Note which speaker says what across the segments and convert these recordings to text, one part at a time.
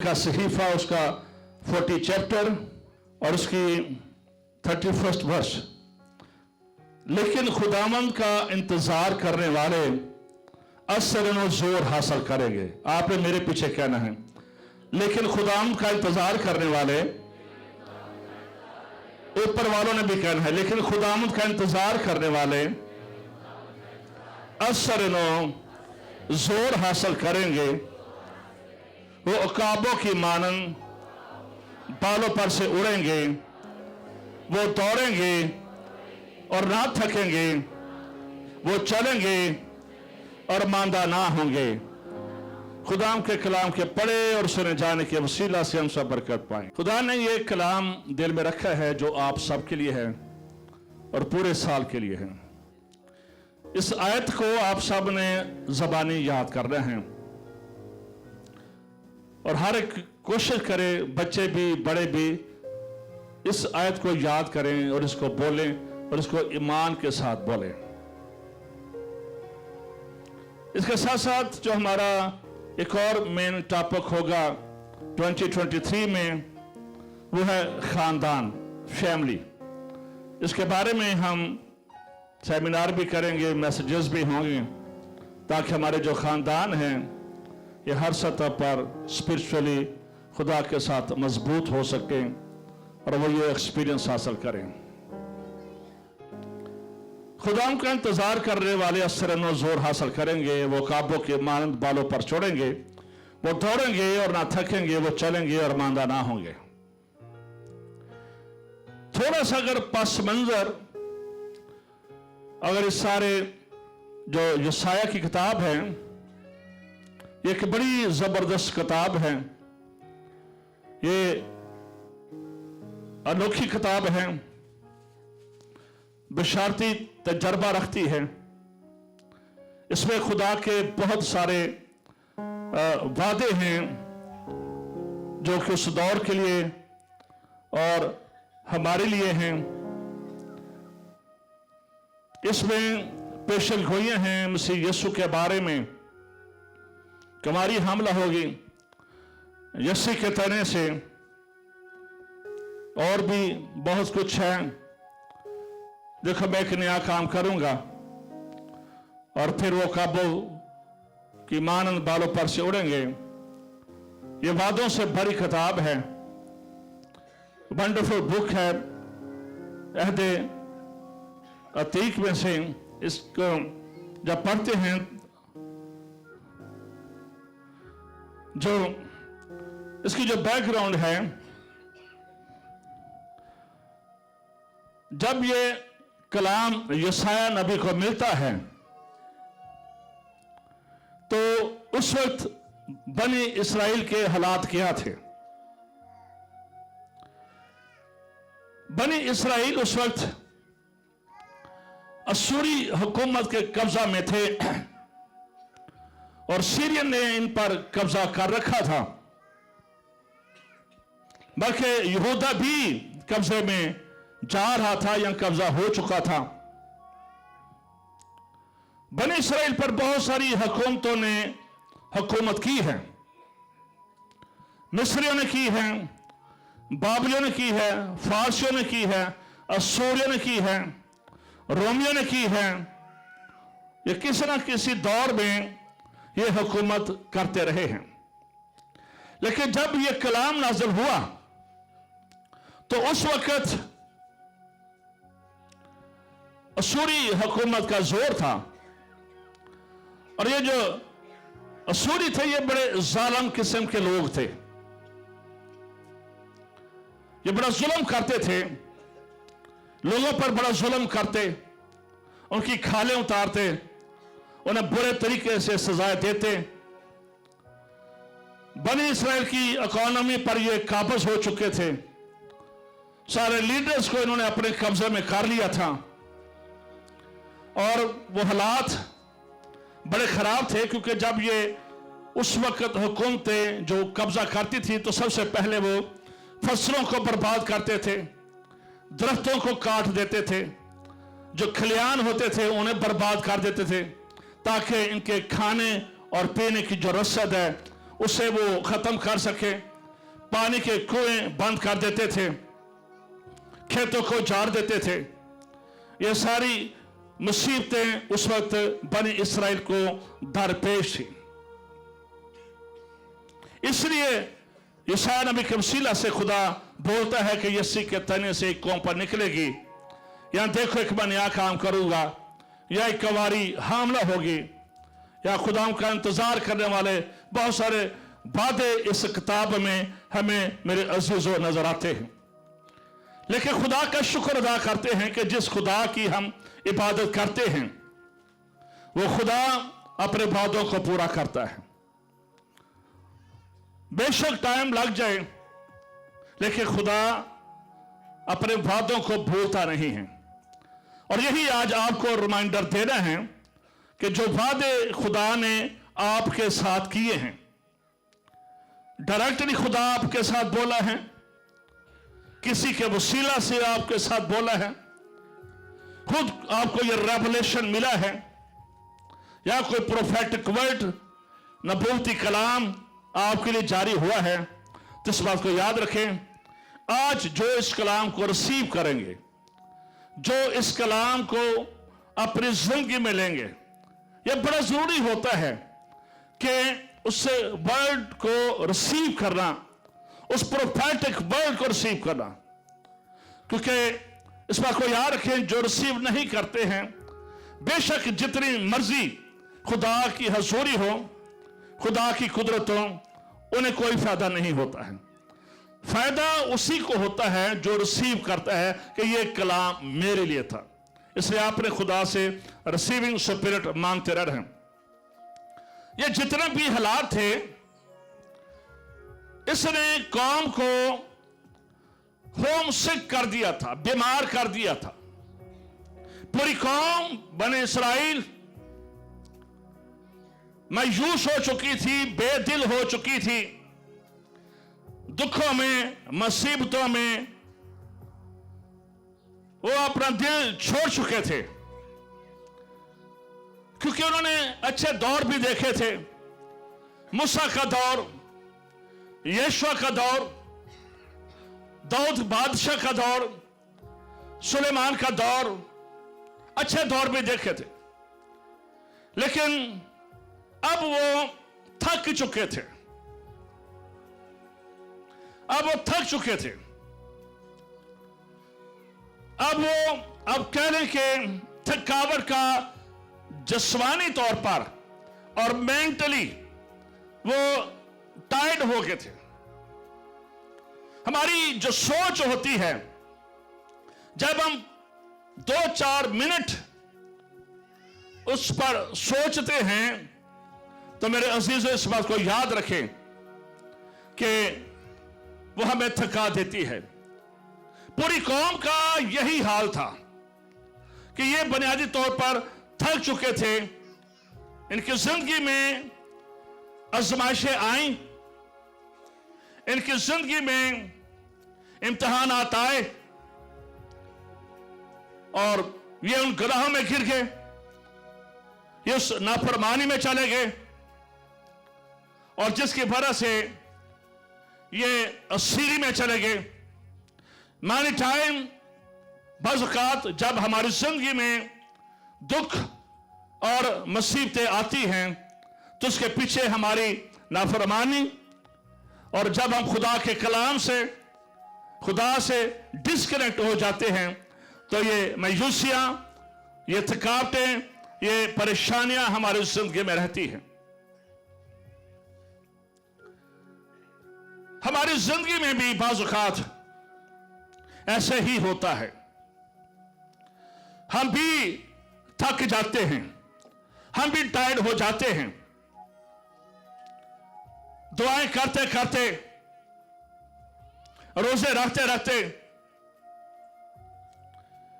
Speaker 1: का सहीफा उसका 40 चैप्टर और उसकी 31 वर्ष। लेकिन खुदावंद का इंतजार करने वाले असरन जोर हासिल करेंगे। आपने मेरे पीछे कहना है, लेकिन खुदावंद का इंतजार करने वाले, ऊपर वालों ने भी कहना है, लेकिन खुदावंद का इंतजार करने वाले असरन जोर हासिल करेंगे। वो उकाबों की मानन बालों पर से उड़ेंगे, वो दौड़ेंगे और ना थकेंगे, वो चलेंगे और मांदा ना होंगे। खुदाम के कलाम के पढ़े और सुने जाने के वसीला से हम सब बरकत पाएं। खुदा ने ये कलाम दिल में रखा है जो आप सब के लिए है और पूरे साल के लिए है। इस आयत को आप सब ने ज़बानी याद कर रहे हैं और हर एक कोशिश करे, बच्चे भी बड़े भी इस आयत को याद करें और इसको बोलें और इसको ईमान के साथ बोलें। इसके साथ साथ जो हमारा एक और मेन टॉपिक होगा 2023 में, वो है खानदान, फैमिली। इसके बारे में हम सेमिनार भी करेंगे, मैसेजेस भी होंगे, ताकि हमारे जो खानदान हैं ये हर सतह पर स्पिरिचुअली खुदा के साथ मजबूत हो सकें और वो ये एक्सपीरियंस हासिल करें। खुदा का इंतजार करने वाले असरन जोर हासिल करेंगे। वो काबों के मानंद बालों पर छोड़ेंगे, वो दौड़ेंगे और ना थकेंगे, वो चलेंगे और मांदा ना होंगे। थोड़ा सा अगर पस मंजर, अगर इस सारे जो यशाया की किताब है, एक बड़ी जबरदस्त किताब है, ये अनोखी किताब है, बशारती तजर्बा रखती है। इसमें खुदा के बहुत सारे वादे हैं जो कि उस दौर के लिए और हमारे लिए हैं। इसमें पेशल गोइयां हैं मसीह यीशु के बारे में कि हमारी हमला होगी यीशु के तने से, और भी बहुत कुछ है। देखो, मैं एक नया काम करूंगा और फिर वो काबू की मानंद बालों पर से उड़ेंगे। ये वादों से भरी किताब है, वंडरफुल बुक है। अहदे अतीक में से इसको जब पढ़ते हैं, जो इसकी जो बैकग्राउंड है, जब ये कलाम यशाया नबी को मिलता है तो उस वक्त बनी इस्राएल के हालात क्या थे। बनी इस्राएल उस वक्त असूरी हुकूमत के कब्जा में थे और सीरियन ने इन पर कब्जा कर रखा था, बल्कि यहूदा भी कब्जे में जा रहा था या कब्जा हो चुका था। बनी इस्राएल पर बहुत सारी हुकूमतों ने हुकूमत की है। मिस्रियों ने की है, बाबलियों ने की है, फारसियों ने की है, असूरियों ने की है, रोमियों ने की है। ये किसी न किसी दौर में ये हुकूमत करते रहे हैं। लेकिन जब ये कलाम नाज़िल हुआ तो उस वक्त असूरी हुकूमत का जोर था, और ये जो असूरी थे ये बड़े जालिम किस्म के लोग थे। ये बड़ा जुल्म करते थे, लोगों पर बड़ा जुल्म करते, उनकी खालें उतारते, उन्हें बुरे तरीके से सजाएं देते। बनी इस्राएल की इकोनॉमी पर ये काबज हो चुके थे। सारे लीडर्स को इन्होंने अपने कब्जे में कर लिया था और वो हालात बड़े खराब थे, क्योंकि जब ये उस वक्त हुकूमतें जो कब्जा करती थी तो सबसे पहले वो फसलों को बर्बाद करते थे, दरख्तों को काट देते थे, जो खलियान होते थे उन्हें बर्बाद कर देते थे, ताकि इनके खाने और पीने की जो रसद है उसे वो खत्म कर सके। पानी के कुएं बंद कर देते थे, खेतों को उजाड़ देते थे। ये सारी मुसीबतें उस वक्त बनी इसराइल को दरपेश थी। इसलिए यशायाह नबी के वसीला से खुदा बोलता है कि यस्सी के तने से एक कौम पर निकलेगी, यहां देखो एक मैं नया काम करूंगा, या एक कवारी हामला होगी, या खुदा का इंतजार करने वाले बहुत सारे वादे इस किताब में हमें मेरे अजीजों नजर आते हैं। लेकिन खुदा का शुक्र अदा करते हैं कि जिस खुदा की हम इबादत करते हैं वो खुदा अपने वादों को पूरा करता है। बेशक टाइम लग जाए, लेकिन खुदा अपने वादों को भूलता नहीं है। और यही आज आपको रिमाइंडर देना है कि जो वादे खुदा ने आपके साथ किए हैं, डायरेक्टली खुदा आपके साथ बोला है, किसी के वसीला से आपके साथ बोला है, खुद आपको यह रेवलेशन मिला है, या कोई प्रोफेटिक वर्ड नबूवती कलाम आपके लिए जारी हुआ है, तो इस बात को याद रखें। आज जो इस कलाम को रिसीव करेंगे, जो इस कलाम को अपनी जिंदगी में लेंगे, यह बड़ा जरूरी होता है कि उससे वर्ड को रिसीव करना, उस प्रोफेटिक वर्ड को रिसीव करना। क्योंकि इस बात को याद रखें, जो रिसीव नहीं करते हैं, बेशक जितनी मर्जी खुदा की हजूरी हो, खुदा की कुदरत हो, उन्हें कोई फायदा नहीं होता है। फायदा उसी को होता है जो रिसीव करता है कि यह कलाम मेरे लिए था। इसलिए आपने खुदा से रिसीविंग स्पिरिट मांगते रहें। ये जितने भी हालात थे, इसने कौम को होम सिक कर दिया था, बीमार कर दिया था। पूरी कौम बने इसराइल मायूस हो चुकी थी, बेदिल हो चुकी थी, दुखों में, मुसीबतों में वो अपना दिल छोड़ चुके थे। क्योंकि उन्होंने अच्छे दौर भी देखे थे, मूसा का दौर, यशुआ का दौर, दाऊद बादशाह का दौर, सुलेमान का दौर, अच्छे दौर भी देखे थे। लेकिन अब वो थक चुके थे, अब कह रहे कि थकावट का जिस्मानी तौर पर और मेंटली वो टायर्ड हो गए थे। हमारी जो सोच होती है, जब हम 2-4 मिनट उस पर सोचते हैं, तो मेरे अजीजों इस बात को याद रखें कि वो हमें थका देती है। पूरी कौम का यही हाल था कि ये बुनियादी तौर पर थक चुके थे। इनकी जिंदगी में आजमाइशें आई, इनकी जिंदगी में इम्तिहानात आए, और ये उन गुनाहों में गिर गए, ये उस नाफरमानी में चले गए, और जिसकी वजह से ये असीरी में चले गए। मानी टाइम बज़ औक़ात जब हमारी जिंदगी में दुख और मुसीबतें आती हैं, तो उसके पीछे हमारी नाफरमानी, और जब हम खुदा के कलाम से, खुदा से डिस्कनेक्ट हो जाते हैं, तो ये मायूसियां, ये थकावटें, ये परेशानियां हमारी जिंदगी में रहती हैं। हमारी जिंदगी में भी बाज़ औक़ात ऐसे ही होता है। हम भी थक जाते हैं, हम भी टायर्ड हो जाते हैं। दुआएं करते करते, रोजे रखते रखते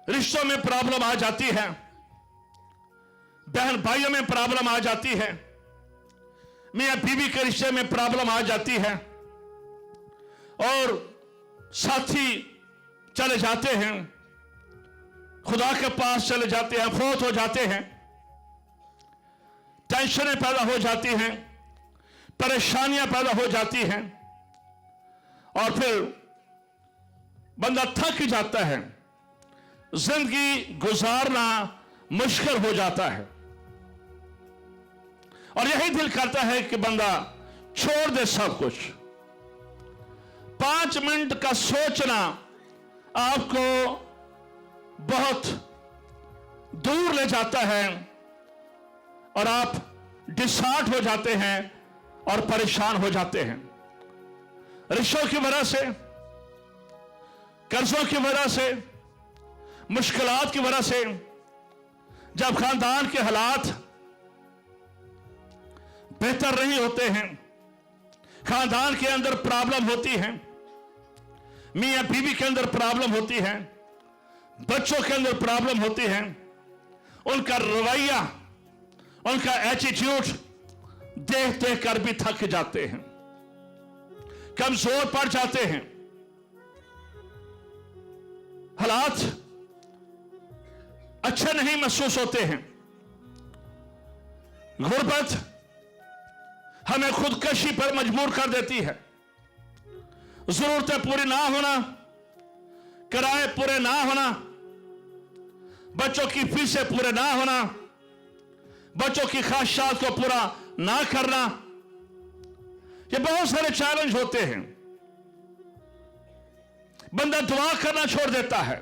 Speaker 1: रिश्तों में प्रॉब्लम आ जाती है, बहन भाइयों में प्रॉब्लम आ जाती है, मियां बीवी के रिश्ते में प्रॉब्लम आ जाती है, और साथी चले जाते हैं, खुदा के पास चले जाते हैं, फौत हो जाते हैं, टेंशनें पैदा हो जाती हैं, परेशानियां पैदा हो जाती हैं, और फिर बंदा थक जाता है, जिंदगी गुजारना मुश्किल हो जाता है और यही दिल करता है कि बंदा छोड़ दे सब कुछ। 5 मिनट का सोचना आपको बहुत दूर ले जाता है और आप डिसहार्ट हो जाते हैं और परेशान हो जाते हैं। रिश्तों की वजह से, कर्जों की वजह से, मुश्किलात की वजह से, जब खानदान के हालात बेहतर नहीं होते हैं, खानदान के अंदर प्रॉब्लम होती है, मियां बीवी के अंदर प्रॉब्लम होती है, बच्चों के अंदर प्रॉब्लम होती है, उनका रवैया, उनका एटीट्यूड देख देख कर भी थक जाते हैं, कमजोर पड़ जाते हैं। हालात अच्छे नहीं महसूस होते हैं। गुर्बत हमें खुदकशी पर मजबूर कर देती है। जरूरतें पूरी ना होना, किराए पूरे ना होना, बच्चों की फीसें पूरे ना होना, बच्चों की ख्वाहिशात को पूरा ना करना, ये बहुत सारे चैलेंज होते हैं। बंदा दुआ करना छोड़ देता है,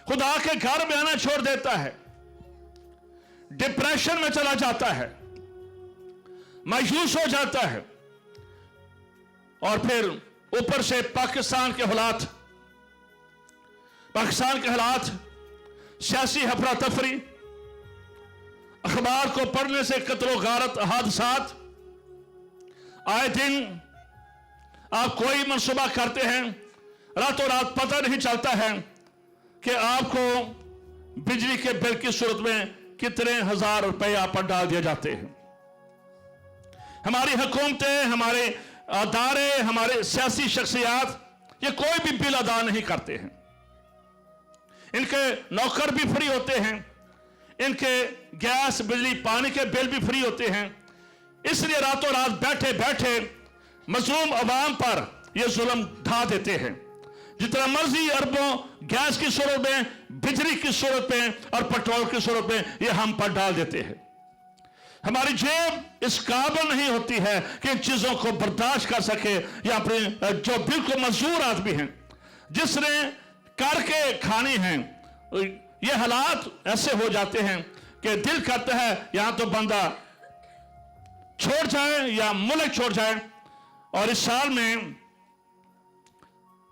Speaker 1: खुदा के घर में आना छोड़ देता है, डिप्रेशन में चला जाता है, मायूस हो जाता है और फिर ऊपर से पाकिस्तान के हालात, सियासी हफरा तफरी, अखबार को पढ़ने से कत्ल गारत हादसात, आए दिन आप कोई मंसूबा करते हैं, रातों रात पता नहीं चलता है कि आपको बिजली के बिल की सूरत में कितने हजार रुपए आप पर डाल दिए जाते हैं। हमारी हुकूमतें, हमारे अदारे, हमारे सियासी शख्सियात ये कोई भी बिल अदा नहीं करते हैं। इनके नौकर भी फ्री होते हैं, इनके गैस, बिजली, पानी के बिल भी फ्री होते हैं। इसलिए रातों रात बैठे बैठे मजलूम अवाम पर ये जुल्म ढा देते हैं। जितना मर्जी अरबों गैस की सूरत में, बिजली की सूरत में और पेट्रोल की सूरत में ये हम पर डाल देते हैं। हमारी जेब इस काबिल नहीं होती है कि इन चीजों को बर्दाश्त कर सके, या अपने जो बिल्कुल मजदूर आदमी हैं जिसने करके खानी है, ये हालात ऐसे हो जाते हैं कि दिल करता है यहां तो बंदा छोड़ जाए या मुल्क छोड़ जाए। और इस साल में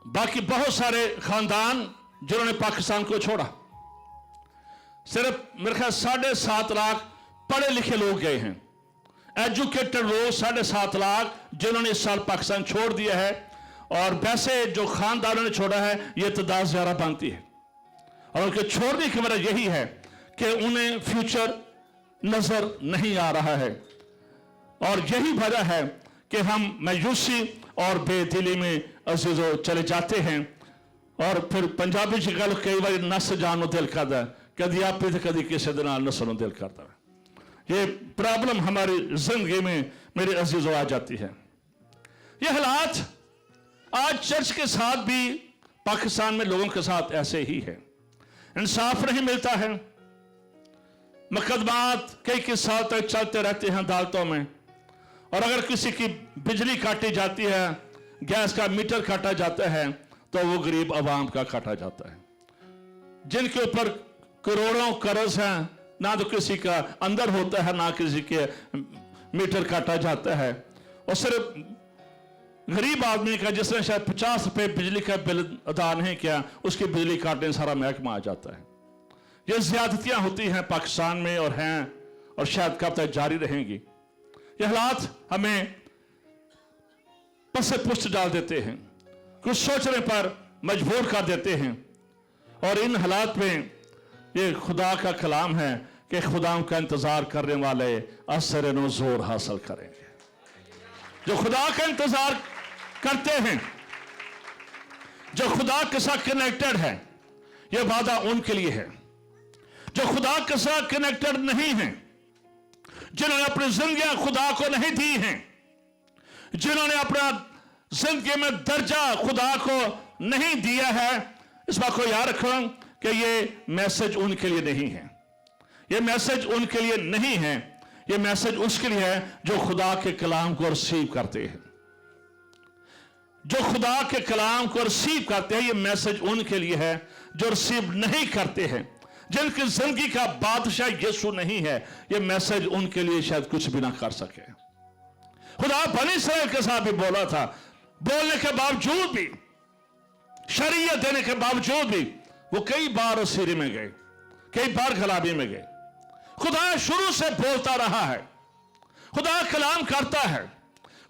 Speaker 1: बाकी बहुत सारे खानदान जिन्होंने पाकिस्तान को छोड़ा, सिर्फ मेरे ख्याल 7.5 लाख पढ़े लिखे लोग गए हैं, एजुकेटेड लोग 7.5 लाख जिन्होंने इस साल पाकिस्तान छोड़ दिया है। और वैसे जो खानदानों ने छोड़ा है ये तादाद ज्यादा बनती है और उनके छोड़ने की वजह यही है कि उन्हें फ्यूचर नजर नहीं आ रहा है। और यही वजह है कि हम मायूसी और बेदिली में अजीजों चले जाते हैं। और फिर पंजाबी च गल कई बार नस जान दिल करता है, कभी आप भी कभी किसी नसन दिल करता है। ये प्रॉब्लम हमारी जिंदगी में मेरे अजीजों आ जाती है। ये हालात आज चर्च के साथ भी पाकिस्तान में लोगों के साथ ऐसे ही है। इंसाफ नहीं मिलता है, मुकदमात कई साल तक चलते रहते हैं अदालतों में। और अगर किसी की बिजली काटी जाती है, गैस का मीटर काटा जाता है, तो वो गरीब आवाम का काटा जाता है, जिनके ऊपर करोड़ों कर्ज हैं, ना तो किसी का अंदर होता है ना किसी के मीटर काटा जाता है। और सिर्फ गरीब आदमी का जिसने शायद 50 रुपए बिजली का बिल अदा नहीं किया, उसकी बिजली काटने सारा महकमा आ जाता है। ये ज्यादतियां होती हैं पाकिस्तान में और हैं, और शायद कब तक जारी रहेंगी। ये हालात हमें पसे पुष्ट डाल देते हैं, कुछ सोचने पर मजबूर कर देते हैं। और इन हालात में ये खुदा का कलाम है कि खुदा का इंतजार करने वाले असर नुज़ूर हासिल करेंगे। जो खुदा का इंतजार करते हैं, जो खुदा के साथ कनेक्टेड है, यह वादा उनके लिए है। जो खुदा के साथ कनेक्टेड नहीं है, जिन्होंने अपनी जिंदगियां खुदा को नहीं दी हैं, जिन्होंने अपना जिंदगी में दर्जा खुदा को नहीं दिया है, इस बात को याद रखो कि ये मैसेज उनके लिए नहीं है। ये मैसेज उनके लिए नहीं है, ये मैसेज उसके लिए है जो खुदा के कलाम को रिसीव करते हैं। जो खुदा के कलाम को रिसीव करते हैं, ये मैसेज उनके लिए है। जो रिसीव नहीं करते हैं, जिनकी जिंदगी का बादशाह यीशु नहीं है, ये मैसेज उनके लिए शायद कुछ भी ना कर सके। खुदा बनी इस्राएल के साथ भी बोला था, बोलने के बावजूद भी, शरीयत देने के बावजूद भी वो कई बार सीरी में गए, कई बार गुलामी में गए। खुदा शुरू से बोलता रहा है, खुदा कलाम करता है,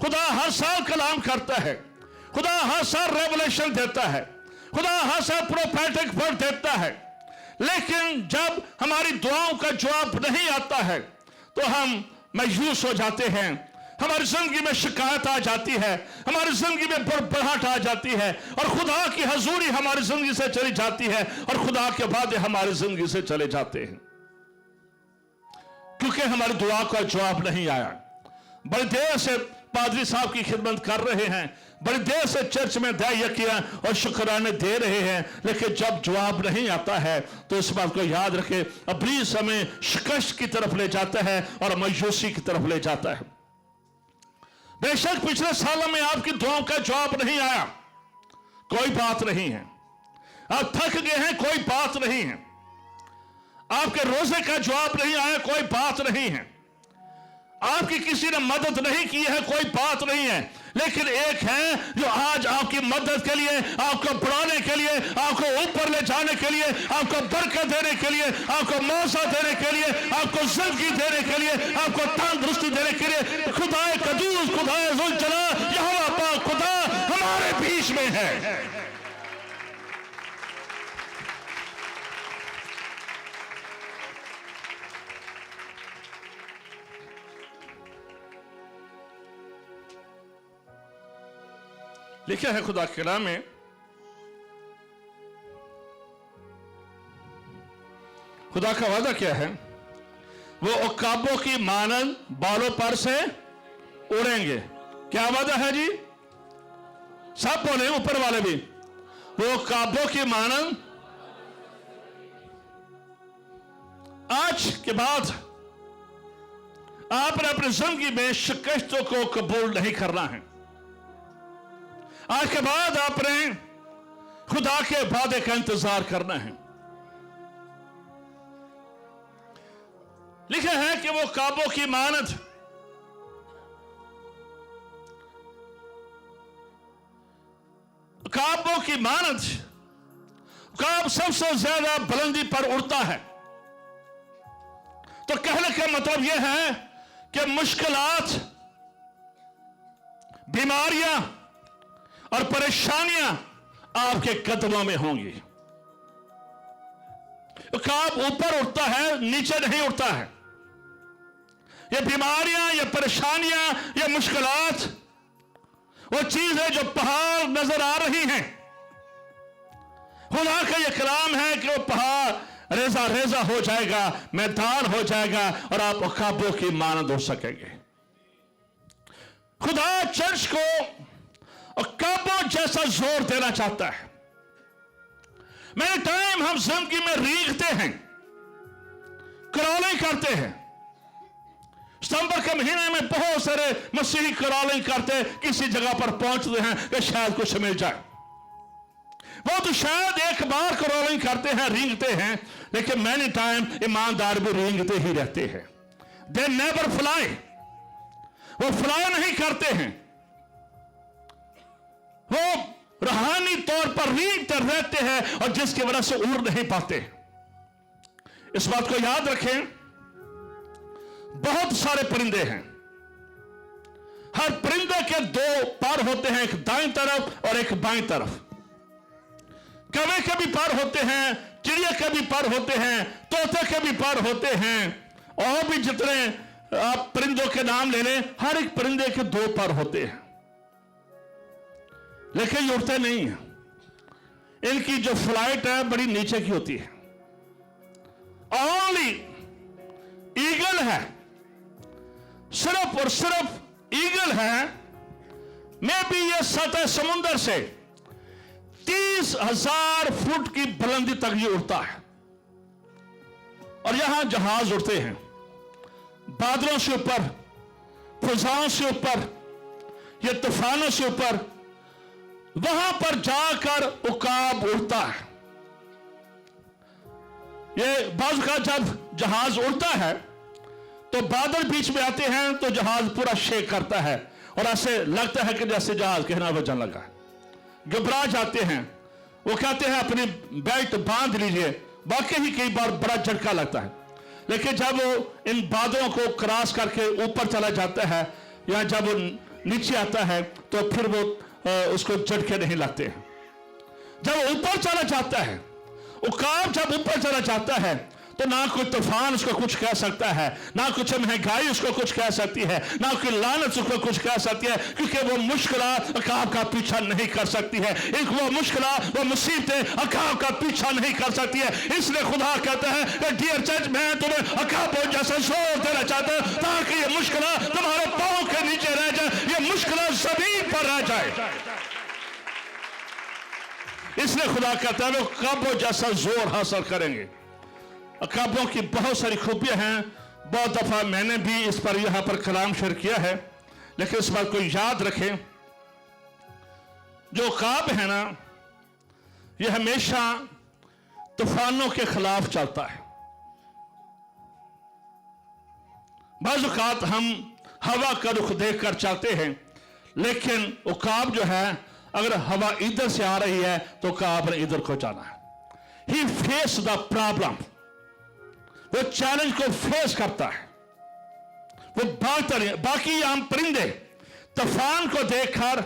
Speaker 1: खुदा हर साल कलाम करता है, खुदा हर साल रेवलेशन देता है, खुदा हर साल प्रोफेटिक वर्ड देता है। लेकिन जब हमारी दुआओं का जवाब नहीं आता है तो हम मायूस हो जाते हैं, हमारी जिंदगी में शिकायत आ जाती है, हमारी जिंदगी में बड़बड़ाहट आ जाती है, और खुदा की हजूरी हमारी जिंदगी से चली जाती है, और खुदा के वादे हमारी जिंदगी से चले जाते हैं, क्योंकि हमारी दुआ का जवाब नहीं आया। बड़ी देर से पादरी साहब की खिदमत कर रहे हैं, बड़ी देर से चर्च में दया और शुक्राने दे रहे हैं, लेकिन जब जवाब नहीं आता है तो इस बात को याद रखें, इब्लीस हमें शिकस्त की तरफ ले जाता है और मायूसी की तरफ ले जाता है। बेशक पिछले सालों में आपकी दुआओं का जवाब नहीं आया, कोई बात नहीं है। आप थक गए हैं, कोई बात नहीं है। आपके रोजे का जवाब नहीं आया, कोई बात नहीं है। आपकी किसी ने मदद नहीं की है, कोई बात नहीं है। लेकिन एक है जो आज आपकी मदद के लिए, आपको बढ़ाने के लिए, आपको ऊपर ले जाने के लिए, आपको बरकत देने के लिए, आपको मौका देने के लिए, आपको जिंदगी देने के लिए, आपको तंदुरुस्ती देने के लिए खुदाए कदूस, खुदाए जुल जला, यहोवा पाक खुदा हमारे बीच में है। लिखा है खुदा के कलाम में, खुदा का वादा क्या है? वो उकाबों की मानंद बालों पर से उड़ेंगे। क्या वादा है जी? सब बोले, ऊपर वाले भी। वो उकाबों की मानंद, आज के बाद आपने अपनी जिंदगी में शिकस्तों को कबूल नहीं करना है। आज के बाद आपने खुदा के वादे का इंतजार करना है। लिखा है कि वो काबों की मानद, काबों की मानद, काब सबसे ज्यादा बुलंदी पर उड़ता है। तो कहने का मतलब यह है कि मुश्किलात, बीमारियां और परेशानियां आपके कदमों में होंगी। काब ऊपर उठता है, नीचे नहीं उठता है। ये बीमारियां, ये परेशानियां, ये मुश्किलात वो चीज है जो पहाड़ नजर आ रही हैं। खुदा का ये कलाम है कि वो पहाड़ रेजा रेजा हो जाएगा, मैदान हो जाएगा, और आप काबों की मानद हो सकेंगे। खुदा चर्च को और काबों जैसा जोर देना चाहता है। मेरे टाइम हम जिंदगी में रींगते हैं, क्रॉलिंग करते हैं। सितंबर के महीने में बहुत सारे मसीही क्रॉलिंग करते, किसी जगह पर पहुंचते हैं कि शायद कुछ मिल जाए। वो तो शायद एक बार क्रॉलिंग करते हैं, रींगते हैं, लेकिन मैनी टाइम ईमानदार भी रींगते ही रहते हैं। दे नेवर फ्लाई, वो फ्लाई नहीं करते हैं, वो रूहानी तौर पर रींगते रहते हैं, और जिसकी वजह से उड़ नहीं पाते। इस बात को याद रखें, बहुत सारे परिंदे हैं। हर परिंदे के दो पर होते हैं, एक दाईं तरफ और एक बाईं तरफ। कौवे के भी पर होते हैं, चिड़िया के भी पर होते हैं, तोते के भी पर होते हैं, और भी जितने आप परिंदों के नाम ले लें, हर एक परिंदे के दो पर होते हैं, लेकिन ये उड़ते नहीं है। इनकी जो फ्लाइट है बड़ी नीचे की होती है। ओनली ईगल है, सिर्फ और सिर्फ ईगल है। में भी ये सतह समुंदर से 30,000 फुट की बुलंदी तक ये उड़ता है। और यहां जहाज उड़ते हैं बादलों से ऊपर, फिजाओं से ऊपर, ये तूफानों से ऊपर, वहां पर जाकर उकाब उड़ता है। ये बाजू का जब जहाज उड़ता है तो बादल बीच में आते हैं तो जहाज पूरा शेक करता है और ऐसे लगता है कि जैसे जहाज कहना वजन लगा है। घबरा जाते हैं, वो कहते हैं अपनी बेल्ट बांध लीजिए। बाकी ही कई बार बड़ा झटका लगता है, लेकिन जब वो इन बादलों को क्रॉस करके ऊपर चला जाता है या जब वो नीचे आता है तो फिर वो उसको झटके नहीं लगते हैं। जब ऊपर चला जाता है, उकाब जब ऊपर चला जाता है तो ना कोई तूफान उसको कुछ कह सकता है, ना कुछ महंगाई उसको कुछ कह सकती है, ना कोई लानत उसको कुछ कह सकती है, क्योंकि वो मुश्किलात अकाब का पीछा नहीं कर सकती है। एक वो मुश्किलात, वो मुसीबतें अकाब का पीछा नहीं कर सकती है। इसलिए खुदा कहता है कि डियर चर्च, मैं तुम्हें अकाब जैसा जोर देना चाहता हूं ताकि ये मुश्किलात तुम्हारे पांव के नीचे रह जाए, ये मुश्किलात जमीन पर रह जाए। इसलिए खुदा कहता है वो अकाब जैसा जोर हासिल करेंगे। अकाबों की बहुत सारी खूबियां हैं, बहुत दफा मैंने भी इस पर यहां पर कलाम शेयर किया है, लेकिन इस बात को याद रखें, जो अकाब है ना, यह हमेशा तूफानों के खिलाफ चलता है। बाज़ औक़ात हम हवा का रुख देखकर चलते हैं, लेकिन अकाब जो है, अगर हवा इधर से आ रही है तो अकाब ने इधर को जाना है। ही फेस द प्रॉब्लम, वो चैलेंज को फेस करता है, वो भागता नहीं। बाकी आम परिंदे तूफान को देखकर,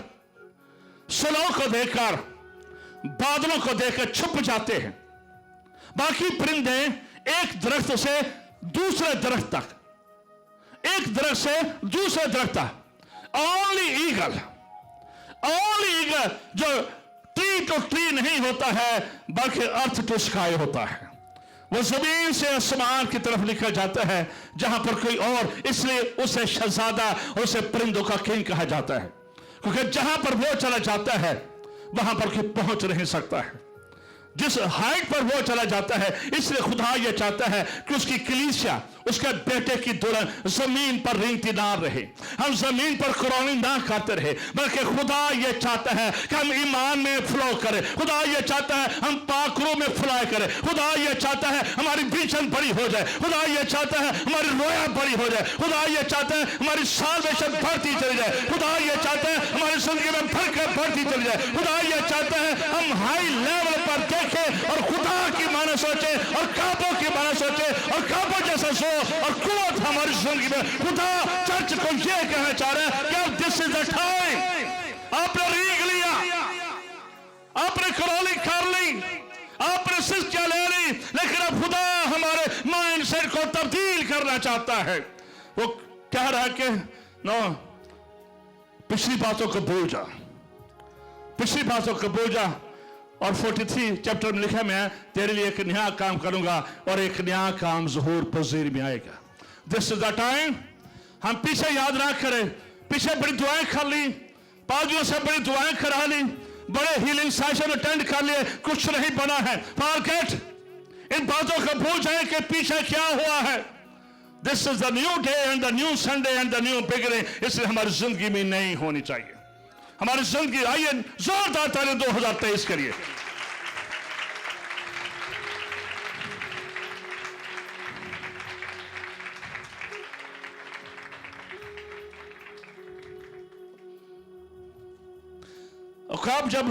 Speaker 1: सुलाव को देखकर, बादलों को देखकर छुप जाते हैं। बाकी परिंदे एक दरख्त से दूसरे दरख्त तक, एक दरख्त से दूसरे दरख्त तक, ओनली ईगल जो ट्री टू ट्री नहीं होता है बल्कि अर्थ टू स्काई होता है, वो जमीन से आसमान की तरफ निकल जाता है जहां पर कोई और, इसलिए उसे शहजादा, उसे परिंदों का किंग कहा जाता है, क्योंकि जहां पर वो चला जाता है वहां पर कोई पहुंच नहीं सकता है, जिस हाइट पर वो चला जाता है। इसलिए खुदा ये चाहता है कि उसकी कलीसिया, उसके बेटे की दुल्हन जमीन पर रेंगती ना रहे, हम जमीन पर कुरानी ना करते रहे, बल्कि खुदा ये चाहता है कि हम ईमान में फ्लो करें। खुदा ये चाहता है हम पाकरों में फ्लाई करें। खुदा ये चाहता है हमारी विजन बड़ी हो जाए। खुदा ये चाहता है हमारी रोया बड़ी हो जाए। खुदा ये चाहता है हमारी साल्वेशन बढ़ती चली जाए। खुदा ये चाहता है हमारी जिंदगी में बरकत बढ़ती चली जाए। खुदा ये चाहता है हम हाई लेवल पर देखें और खुदा की माने सोचे और काबों की माने सोचे और काबों जैसा सो और कुव्वत हमारी जिंदगी में। खुदा चर्च को यह कहना चाह रहा है कि अब दिस इज द टाइम। आपने रीग लिया, आपने करोली कर ली, आपने शिक्षा ले ली, लेकिन अब खुदा हमारे माइंडसेट को तब्दील करना चाहता है। वो कह रहा है कि नो, पिछली बातों को भूल जा, पिछली बातों को भूल जा। और 43 चैप्टर में लिखा, मैं तेरे लिए एक नया काम करूंगा और एक नया काम ज़हूर पज़ीर में आएगा। This is the time. हम पीछे याद ना करें, पीछे बड़ी दुआएं कर ली, पाजियों से बड़ी दुआएं करा ली, बड़े हीलिंग सेशन अटेंड कर लिए, कुछ नहीं बना है। फॉरगेट, इन बातों को भूल जाए कि पीछे क्या हुआ है। This is the new day and the new Sunday and the new beginning. इसलिए हमारी जिंदगी में नहीं होनी चाहिए हमारी जिंदगी। आइए जोरदार ताली 2023 करिए। अकाब जब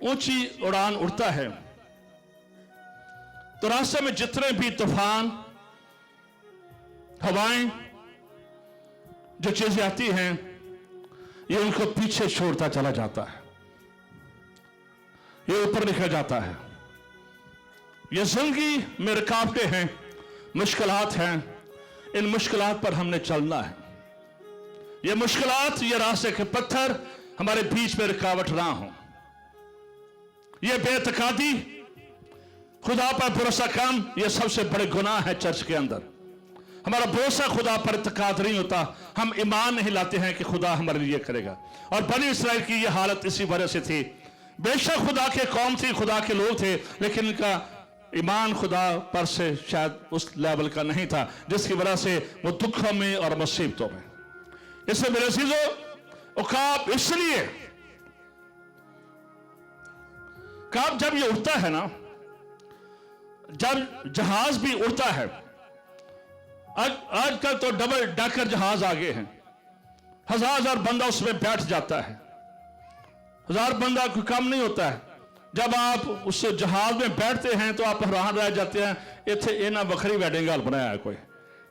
Speaker 1: ऊंची उड़ान उड़ता है तो रास्ते में जितने भी तूफान, हवाएं, जो चीजें आती हैं, ये उनको पीछे छोड़ता चला जाता है, ये ऊपर निकल जाता है। ये जिंदगी में रुकावटें हैं, मुश्किलात हैं, इन मुश्किलात पर हमने चलना है। ये मुश्किलात, ये रास्ते के पत्थर हमारे बीच में रुकावट ना हो। ये बेतकादी, खुदा पर भरोसा कम, ये सबसे बड़े गुनाह है चर्च के अंदर। हमारा भरोसा खुदा पर इत्तेकाद नहीं होता, हम ईमान नहीं लाते हैं कि खुदा हमारे लिए करेगा। और बनी इसराइल की यह हालत इसी वजह से थी। बेशक खुदा के कौम थी, खुदा के लोग थे, लेकिन इनका ईमान खुदा पर से शायद उस लेवल का नहीं था, जिसकी वजह से वो दुखों में और मुसीबतों में। इसलिए मेरे अजीजों, उकाब इसलिए काब जब ये उड़ता है ना, जब जहाज भी उड़ता है, आजकल तो डबल डैकर जहाज आ गए हैं, 1000 बंदा उसमें बैठ जाता है, 1000 बंदा कोई कम नहीं होता है। जब आप उस जहाज में बैठते हैं तो आप हैरान रह जाते हैं, इतने इन्ना बखरी वेडिंग हॉल बनाया है कोई,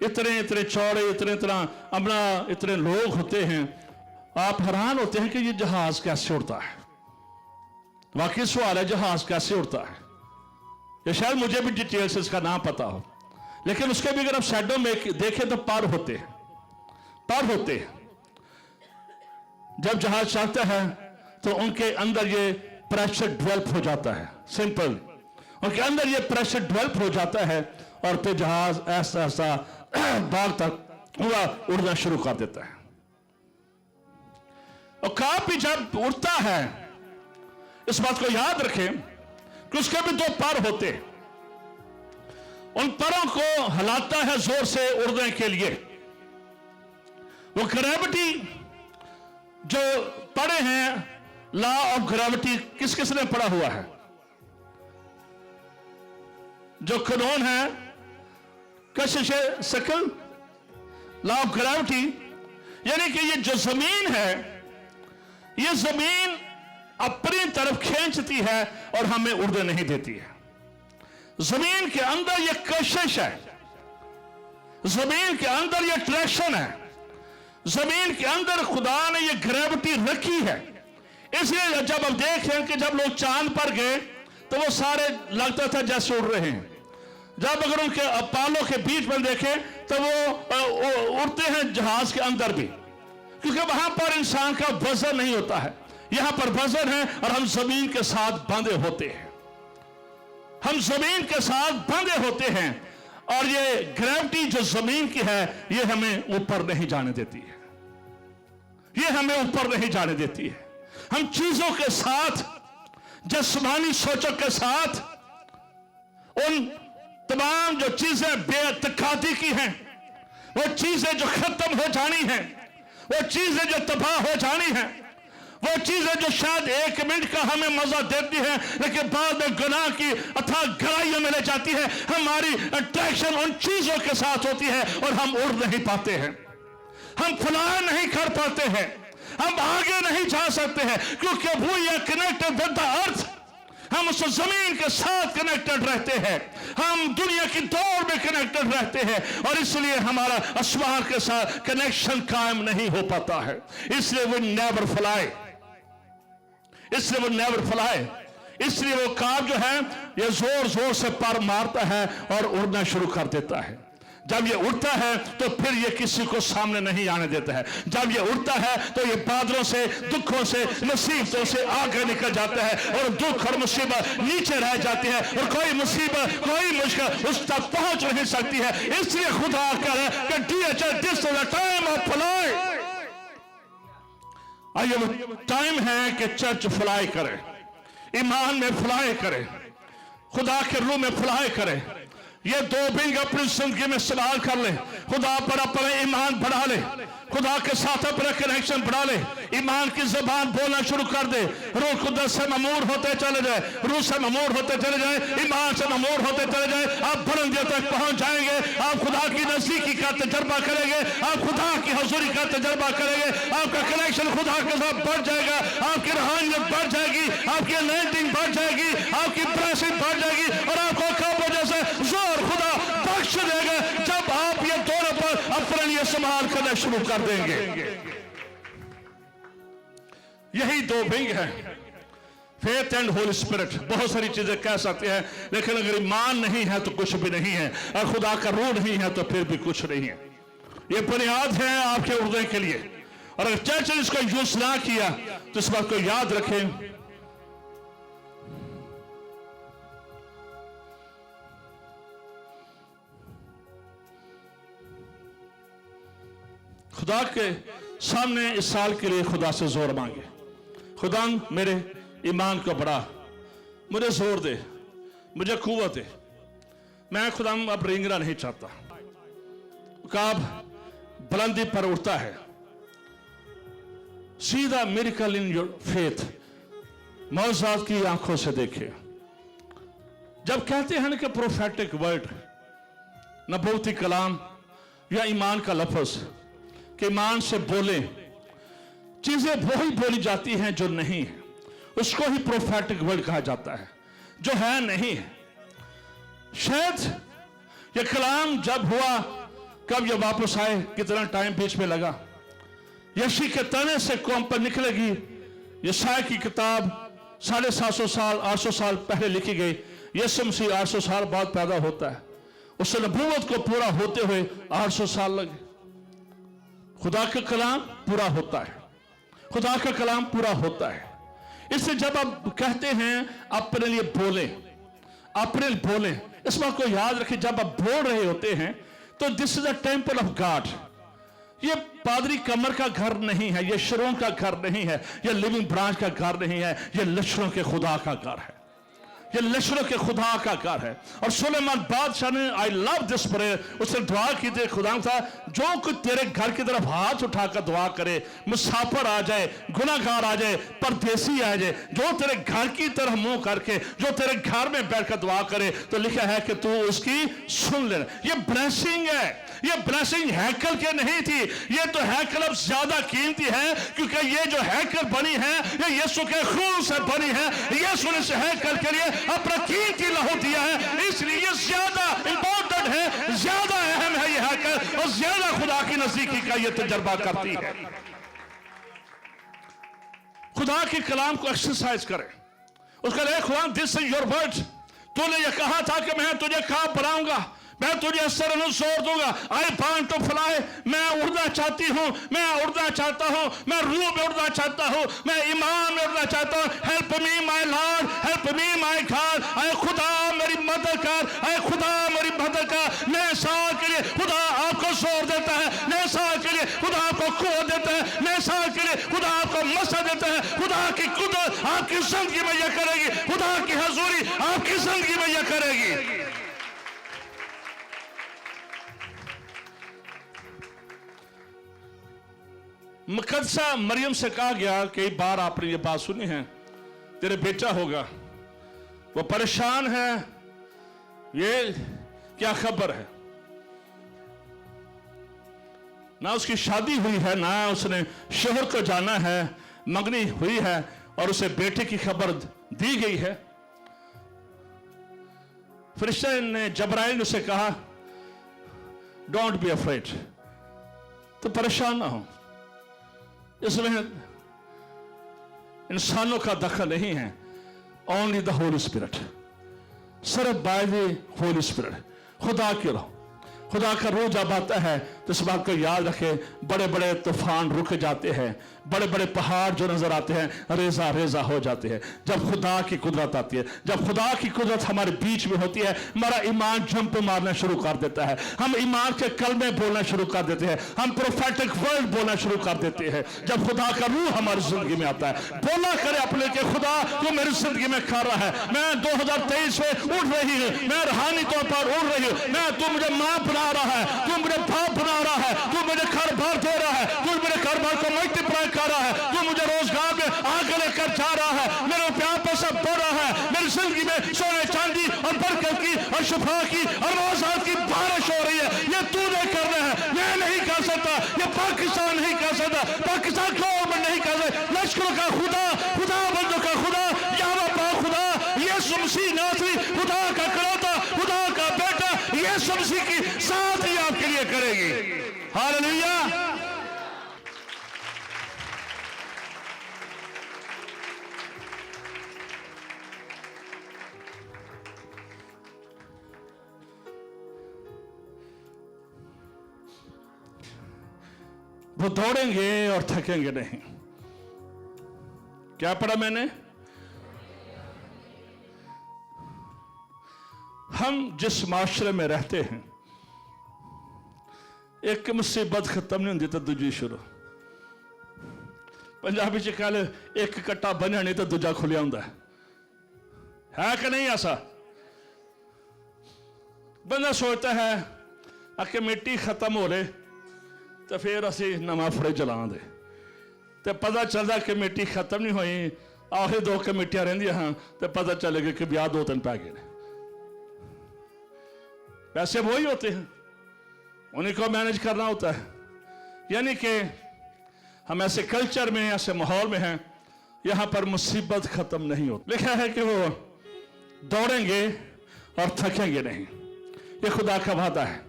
Speaker 1: इतने इतने चौड़े, इतने तरह अपना इतने लोग होते हैं, आप हैरान होते हैं कि ये जहाज कैसे उड़ता है। वाकई सवाल है, जहाज कैसे उड़ता है? ये शायद मुझे भी डिटेल से इसका नाम पता हो, लेकिन उसके भी अगर आप शैडो में देखें तो पार होते हैं, पार होते हैं। जब जहाज चलता है तो उनके अंदर ये प्रेशर डेवलप हो जाता है, सिंपल, उनके अंदर ये प्रेशर डेवलप हो जाता है और फिर जहाज ऐसा ऐसा बाग तक पूरा उड़ना शुरू कर देता है। और काफी जब उड़ता है, इस बात को याद रखें कि उसके भी 2 पर होते हैं। उन परों को हिलाता है जोर से उड़ने के लिए। वो ग्रेविटी जो पढ़े हैं, लॉ ऑफ ग्रेविटी किस किस ने पढ़ा हुआ है? जो कानून है कशिश शकल, लॉ ऑफ ग्रेविटी, यानी कि ये जो जमीन है, ये जमीन अपनी तरफ खींचती है और हमें उड़ने नहीं देती है। जमीन के अंदर ये कशिश है, जमीन के अंदर ये अट्रैक्शन है, जमीन के अंदर खुदा ने ये ग्रेविटी रखी है। इसलिए जब हम देख रहे हैं कि जब लोग चांद पर गए तो वो सारे लगता था जैसे उड़ रहे हैं। जब अगर उनके पालों के बीच में देखें तो वो उड़ते हैं जहाज के अंदर भी, क्योंकि वहां पर इंसान का वजन नहीं होता है, यहां पर वजन है और हम जमीन के साथ बंधे होते हैं, हम जमीन के साथ बंधे होते हैं। और ये ग्रेविटी जो जमीन की है, ये हमें ऊपर नहीं जाने देती है, ये हमें ऊपर नहीं जाने देती है। हम चीजों के साथ, जिस्मानी सोचों के साथ, उन तमाम जो चीजें बेअतकादी की हैं, वो चीजें जो खत्म हो जानी हैं, वो चीजें जो तबाह हो जानी हैं, वो चीजें जो शायद 1 मिनट का हमें मजा देती है, लेकिन बाद में गुनाह की अथाह गहराइयों में ले जाती है। हमारी अट्रैक्शन उन चीजों के साथ होती है और हम उड़ नहीं पाते हैं, हम फ्लाई नहीं कर पाते हैं, हम आगे नहीं जा सकते हैं, क्योंकि वो ये कनेक्टेड विद द अर्थ, हम उस जमीन के साथ कनेक्टेड रहते हैं, हम दुनिया की दौड़ में कनेक्टेड रहते हैं, और इसलिए हमारा आसमान के साथ कनेक्शन कायम नहीं हो पाता है। इसलिए वो नेवर फ्लाई, इसलिए वो नेवर फ्लाई, इसलिए वो काब जो है ये जोर जोर से पर मारता है और उड़ना शुरू कर देता है। जब ये उड़ता है तो फिर ये किसी को सामने नहीं आने देता है। जब ये उड़ता है तो ये बादलों से, दुखों से, मुसीबतों से आगे निकल जाता है और दुख और मुसीबत नीचे रह जाती है और कोई मुसीबत, कोई मुश्किल उस तक पहुंच नहीं सकती है। इसलिए खुदा कह रहा है कि this is the time of fly. आइए, वो टाइम है कि चर्च फ्लाई करे, ईमान में फ्लाई करे, खुदा के रूह में फ्लाई करे। ये 2 विंग अपनी जिंदगी में इस्तेमाल कर ले, खुदा पर अपना ईमान बढ़ा ले, खुदा के साथ अपना कनेक्शन बढ़ा ले, ईमान की जुबान बोलना शुरू कर दे, रूह खुदा से ममूर होते चले जाए, रूह से ममूर होते चले जाए, ईमान से ममूर होते चले जाए। आप बुलंदियों तक पहुंच जाएंगे, आप खुदा की नजदीकी का तजर्बा करेंगे, आप खुदा की हुजूरी का तजर्बा करेंगे, आपका कनेक्शन खुदा के साथ बढ़ जाएगा, आपकी रूहानियत बढ़ जाएगी, आपकी अनॉइंटिंग बढ़ जाएगी, आपकी ब्लेसिंग बढ़ जाएगी और आपको काबू जैसे जोर खुदा बख्श देगा जब आप ये दोनों पर अपने लिए इस्तेमाल करना शुरू कर देंगे। यही 2 विंग है, फेथ एंड होली स्पिरिट। बहुत सारी चीजें कह सकते हैं, लेकिन अगर ईमान नहीं है तो कुछ भी नहीं है, और खुदा का रूह नहीं है तो फिर भी कुछ नहीं है। ये बुनियाद है आपके उड़ने के लिए, और अगर चर्च ने इसको यूज ना किया तो इस बात को याद रखें, खुदा के सामने इस साल के लिए खुदा से जोर मांगे, खुदा मेरे ईमान को बढ़ा, मुझे जोर दे, मुझे कुव्वत दे। मैं खुदा अब रेंगना नहीं चाहता। उकाब बुलंदी पर उठता है। सीधा मिरेकल इन योर फेथ, मौजूद की आंखों से देखे। जब कहते हैं कि प्रोफेटिक वर्ड, नबूवती कलाम या ईमान का लफ्ज, कि ईमान से बोले, चीजें वही बोली जाती हैं जो नहीं है, उसको ही प्रोफेटिक वर्ड कहा जाता है, जो है नहीं है। शायद ये कलाम जब हुआ, कब ये वापस आए, कितना टाइम बीच में लगा। यशी के तने से कौम पर निकलेगी। यशाया की किताब 750 साल 800 साल पहले लिखी गई। यीशु मसीह 800 साल बाद पैदा होता है। उस नबूवत को पूरा होते हुए 800 साल लगे। खुदा का कलाम पूरा होता है, खुदा का कलाम पूरा होता है। इससे जब आप कहते हैं अपने लिए बोले, अपने लिए बोले, इस बात को याद रखें, जब आप बोल रहे होते हैं तो this is the temple of God. ये पादरी कमर का घर नहीं है, ये शरों का घर नहीं है, ये लिविंग ब्रांच का घर नहीं है, ये लश्करों के खुदा का घर है, ये लश्करों के खुदा का घर है। और सुलेमान बादशाह ने, आई लव दिस प्रेयर, उसने दुआ की थी, खुदा था जो कुछ तेरे घर की तरफ हाथ उठाकर दुआ करे, मुसाफिर आ जाए, गुनाहगार आ जाए, परदेसी आ जाए, जो तेरे घर की तरफ मुंह करके, जो तेरे घर में बैठकर दुआ करे, तो लिखा है कि तू उसकी सुन ले। ये ब्लेसिंग है, ये ब्लेसिंग हैकल के नहीं थी, ये तो हैकल अब ज्यादा कीमती है, क्योंकि ये जो हैकल बनी है ये यीशु के खून से बनी है। यीशु ने इस हैकल के लिए अपना कीमती लहू दिया है, इसलिए ये ज्यादा इंपॉर्टेंट है, ज्यादा अहम है ये हैकल, और ज्यादा खुदा की नजदीकी का ये तजर्बा करती है। खुदा के कलाम को एक्सरसाइज करें, उसका ले खुदा दिस इज योर वर्ड, तूने ये कहा था कि मैं तुझे ख्वाब बनाऊंगा, मैं तुझे असर जोर दूंगा। आई वांट टू फ्लाई, मैं उड़ना चाहती हूं, मैं उड़ना चाहता हूं, मैं रूह में उड़ना चाहता हूं, मैं ईमान में उड़ना चाहता हूं। Help me my Lord, help me my God, आए खुदा मेरी मदद कर, आए खुदा मेरी मदद कर। नए साल के लिए खुदा आपको जोर देता है, नए साल के लिए खुदा आपको कुव्वत देता है, नए साल के लिए खुदा आपको मसा देता है। खुदा की कुदरत आपकी जिंदगी में यह करेगी, खुदा की हजूरी आपकी जिंदगी में यह करेगी। मुकद्दसा मरियम से कहा गया, कई बार आपने ये बात सुनी है, तेरे बेटा होगा, वो परेशान है, ये क्या खबर है। ना उसकी शादी हुई है, ना उसने शोहर को जाना है, मंगनी हुई है, और उसे बेटे की खबर दी गई है। फरिश्ते ने, जबराइल ने उसे कहा, डोंट बी अफ्रेड, तो परेशान ना हो, इसमें इंसानों का दखल नहीं है, ओनली द होली स्पिरिट, सिर्फ बाय द होली स्पिरिट, खुदा की रूह। खुदा का रूह जब आता है तो इस बात को याद रखें, बड़े बड़े तूफान रुक जाते हैं, बड़े बड़े पहाड़ जो नजर आते हैं रेजा रेजा हो जाते हैं। जब खुदा की कुदरत आती है, जब खुदा की कुदरत हमारे बीच में होती है, हमारा ईमान जंप मारना शुरू कर देता है, हम ईमान के कलमे बोलना शुरू कर देते हैं, हम प्रोफेटिक वर्ड बोलना शुरू कर देते हैं। जब खुदा का रूह हमारी जिंदगी में आता है, बोला करे अपने के, खुदा तू मेरी जिंदगी में कर रहा है, मैं 2023 में उठ रही हूँ, मैं रूहानी तौर पर उठ रही हूँ, मैं तू मुझे मां बना रहा है, तू मुझे बाप बना रहा है, तू मुझे घर बार दे रहा है, तू मेरे घर बार को मल्टीप्लाई कर रहा है, तू मुझे रोजगार में आगे लेकर जा रहा है, मेरे प्यार पैसा बढ़ रहा है, मेरी जिंदगी में सोने चांदी और बरकत की और शुफा की और मौजूद की बारिश हो रही है। ये तूने करना है, मैं नहीं कर सकता, ये पाकिस्तान नहीं कर सकता, पाकिस्तान गवर्नमेंट नहीं कर सकता। लश्करों का खुदा, खुदा बंदों का खुदा, यावा खुदा, यीशु मसीह नासरी, खुदा का करौता, खुदा का बेटा यीशु मसीह की साथ ही आपके लिए करेगी। हालेलुया। वो दौड़ेंगे और थकेंगे नहीं। क्या पढ़ा मैंने? हम जिस माशरे में रहते हैं, एक मुसीबत खत्म नहीं होंगी तो दूजी शुरू। पंजाबी च कल एक कट्टा बनया नहीं तो दूजा खुलिया होंगे, है कि नहीं? ऐसा बंदा सोचता है कि मिट्टी खत्म हो रहे तो फिर असी नवा फ्रिज ला दे, तो पता चलता कि मिट्टी खत्म नहीं हुई, आखिर 2 कमेटियां रहिंदियां हाँ, तो पता चलेगा कि ब्याह 2-3 पै गए। पैसे वही होते हैं, उन्हीं को मैनेज करना होता है। यानी कि हम ऐसे कल्चर में, ऐसे माहौल में हैं, यहां पर मुसीबत खत्म नहीं होती। लिखा है कि वो दौड़ेंगे और थकेंगे नहीं, ये खुदा का वादा है।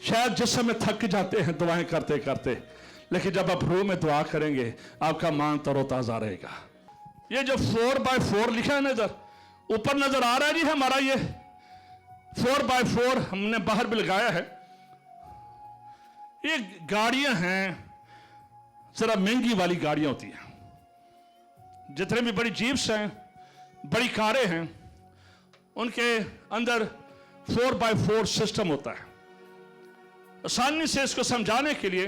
Speaker 1: शायद जिस समय थक जाते हैं दुआएं करते करते, लेकिन जब आप रूह में दुआ करेंगे आपका मान तरोताजा रहेगा। ये जो 4x4 लिखा है नजर ऊपर नजर आ रहा है जी, हमारा ये 4x4 हमने बाहर भी लगाया है। ये गाड़ियां हैं, जरा महंगी वाली गाड़ियां होती हैं। जितने भी बड़ी जीप्स हैं, बड़ी कारें हैं, उनके अंदर 4x4 सिस्टम होता है। आसानी से इसको समझाने के लिए,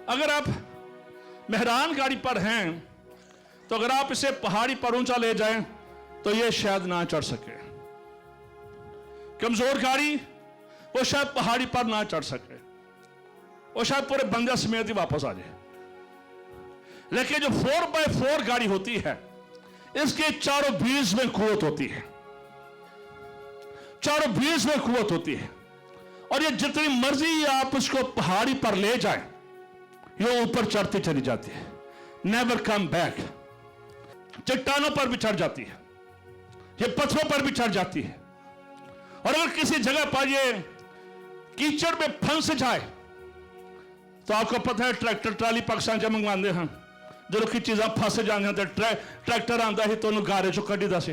Speaker 1: अगर आप मेहरान गाड़ी पर हैं तो अगर आप इसे पहाड़ी पर ऊंचा ले जाएं तो ये शायद ना चढ़ सके। कमजोर गाड़ी वो शायद पहाड़ी पर ना चढ़ सके, वो शायद पूरे बंदे समेत ही वापस आ जाए। लेकिन जो 4x4 गाड़ी होती है, इसके चारों बीच में कुव्वत होती है, चारों बीच में कुव्वत होती है, और ये जितनी मर्जी आप उसको पहाड़ी पर ले जाएं, ये ऊपर चढ़ती चली जाती है, नेवर कम बैक। चट्टानों पर भी चढ़ जाती है, ये पत्थरों पर भी चढ़ जाती है, और अगर किसी जगह पर ये कीचड़ में फंस जाए तो आपको पता है ट्रैक्टर ट्राली पाकिस्तान से मंगवाते हैं, जो कि चीज़ा फंस जाती तो ट्रैक्टर आता ही तो उन्होंने गारे चो कढ़ी दा सी।